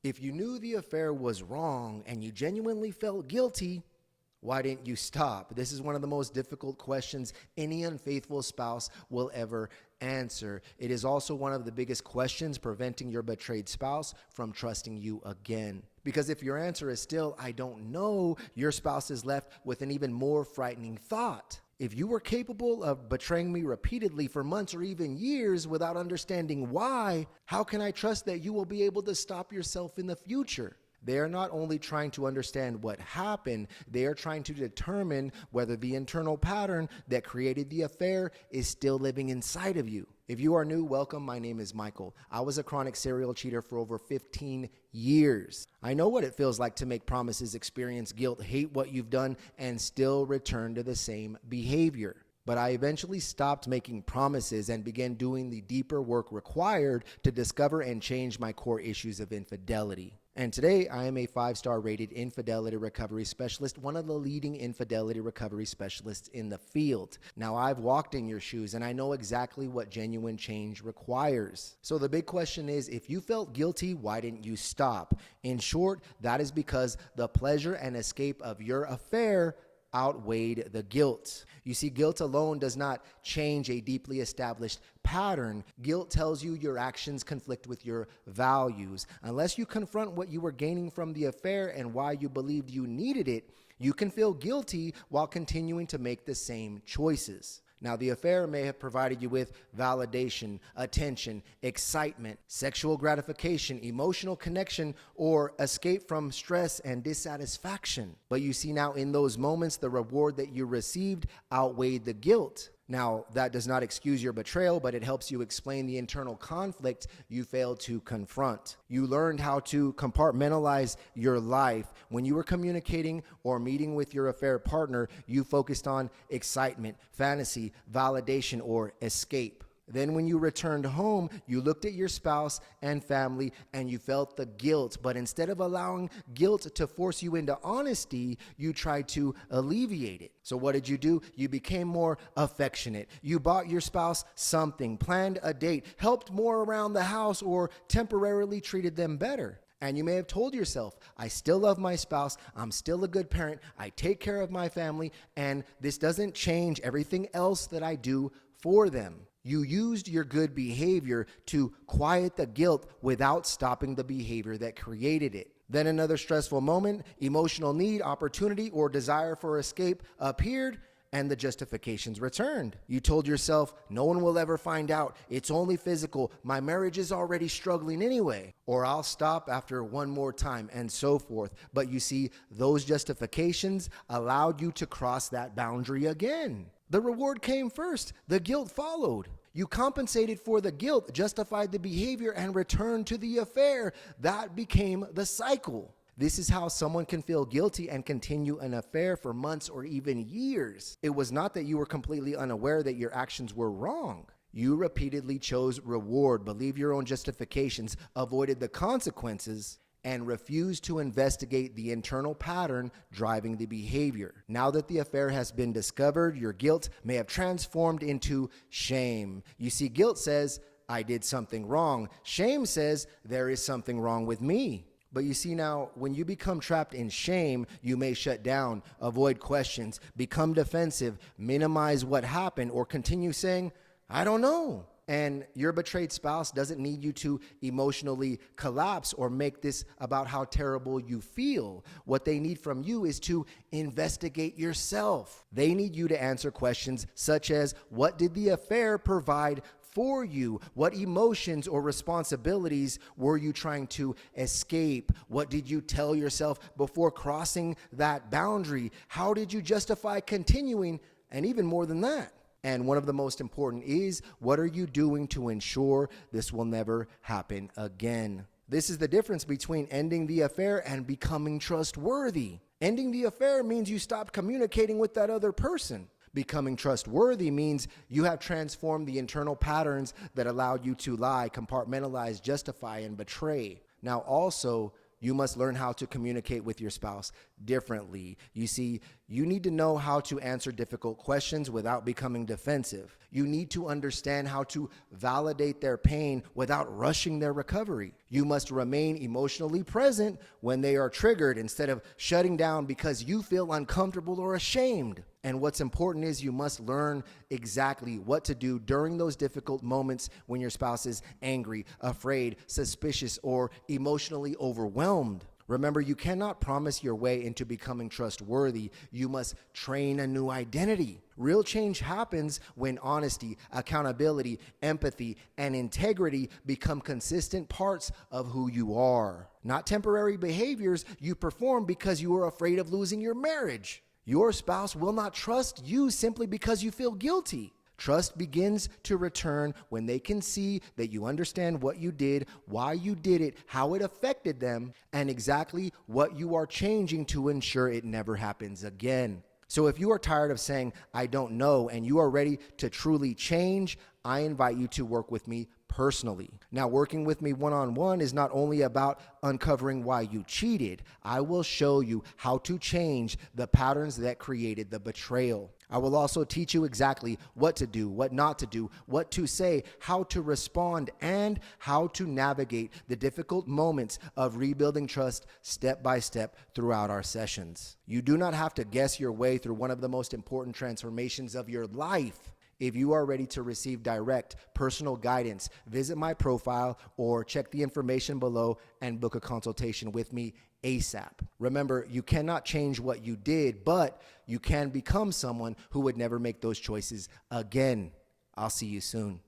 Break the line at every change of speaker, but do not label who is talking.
If you knew the affair was wrong and you genuinely felt guilty, why didn't you stop? This is one of the most difficult questions any unfaithful spouse will ever answer. It is also one of the biggest questions preventing your betrayed spouse from trusting you again. Because if your answer is still, I don't know, your spouse is left with an even more frightening thought. If you were capable of betraying me repeatedly for months or even years without understanding why, how can I trust that you will be able to stop yourself in the future? They are not only trying to understand what happened, they are trying to determine whether the internal pattern that created the affair is still living inside of you. If you are new, welcome. My name is Michael. I was a chronic serial cheater for over 15 years. I know what it feels like to make promises, experience guilt, hate what you've done, and still return to the same behavior. But I eventually stopped making promises and began doing the deeper work required to discover and change my core issues of infidelity. And today, I am a 5-star rated infidelity recovery specialist, one of the leading infidelity recovery specialists in the field. Now, I've walked in your shoes and I know exactly what genuine change requires. So the big question is, if you felt guilty, why didn't you stop? In short, that is because the pleasure and escape of your affair outweighed the guilt. You see, guilt alone does not change a deeply established pattern. Guilt tells you your actions conflict with your values. Unless you confront what you were gaining from the affair and why you believed you needed it, you can feel guilty while continuing to make the same choices. Now, the affair may have provided you with validation, attention, excitement, sexual gratification, emotional connection, or escape from stress and dissatisfaction. But you see now, in those moments, the reward that you received outweighed the guilt. Now, that does not excuse your betrayal, but it helps you explain the internal conflict you failed to confront. You learned how to compartmentalize your life. When you were communicating or meeting with your affair partner, you focused on excitement, fantasy, validation, or escape. Then when you returned home, you looked at your spouse and family and you felt the guilt. But instead of allowing guilt to force you into honesty, you tried to alleviate it. So what did you do? You became more affectionate. You bought your spouse something, planned a date, helped more around the house, or temporarily treated them better. And you may have told yourself, I still love my spouse, I'm still a good parent, I take care of my family, and this doesn't change everything else that I do for them. You used your good behavior to quiet the guilt without stopping the behavior that created it. Then another stressful moment, emotional need, opportunity, or desire for escape appeared, and the justifications returned. You told yourself, no one will ever find out. It's only physical. My marriage is already struggling anyway. Or I'll stop after one more time, and so forth. But you see, those justifications allowed you to cross that boundary again. The reward came first. The guilt followed. You compensated for the guilt, justified the behavior, and returned to the affair. That became the cycle. This is how someone can feel guilty and continue an affair for months or even years. It was not that you were completely unaware that your actions were wrong. You repeatedly chose reward, believed your own justifications, avoided the consequences, and refused to investigate the internal pattern driving the behavior. Now that the affair has been discovered, your guilt may have transformed into shame. You see, guilt says, I did something wrong. Shame says, there is something wrong with me. But you see now, when you become trapped in shame, you may shut down, avoid questions, become defensive, minimize what happened, or continue saying, I don't know. And your betrayed spouse doesn't need you to emotionally collapse or make this about how terrible you feel. What they need from you is to investigate yourself. They need you to answer questions such as, what did the affair provide for you? What emotions or responsibilities were you trying to escape? What did you tell yourself before crossing that boundary? How did you justify continuing? And even more than that. And one of the most important is, what are you doing to ensure this will never happen again? This is the difference between ending the affair and becoming trustworthy. Ending the affair means you stop communicating with that other person. Becoming trustworthy means you have transformed the internal patterns that allowed you to lie, compartmentalize, justify, and betray. Now also, You must learn how to communicate with your spouse differently. You see, you need to know how to answer difficult questions without becoming defensive. You need to understand how to validate their pain without rushing their recovery. You must remain emotionally present when they are triggered instead of shutting down because you feel uncomfortable or ashamed. And what's important is you must learn exactly what to do during those difficult moments when your spouse is angry, afraid, suspicious, or emotionally overwhelmed. Remember, you cannot promise your way into becoming trustworthy. You must train a new identity. Real change happens when honesty, accountability, empathy, and integrity become consistent parts of who you are. Not temporary behaviors you perform because you are afraid of losing your marriage. Your spouse will not trust you simply because you feel guilty. Trust begins to return when they can see that you understand what you did, why you did it, how it affected them, and exactly what you are changing to ensure it never happens again. So if you are tired of saying, "I don't know," and you are ready to truly change, I invite you to work with me personally. Now, working with me one-on-one is not only about uncovering why you cheated. I will show you how to change the patterns that created the betrayal. I will also teach you exactly what to do, what not to do, what to say, how to respond, and how to navigate the difficult moments of rebuilding trust step by step throughout our sessions. You do not have to guess your way through one of the most important transformations of your life. If you are ready to receive direct personal guidance, visit my profile or check the information below and book a consultation with me ASAP. Remember, you cannot change what you did, but you can become someone who would never make those choices again. I'll see you soon.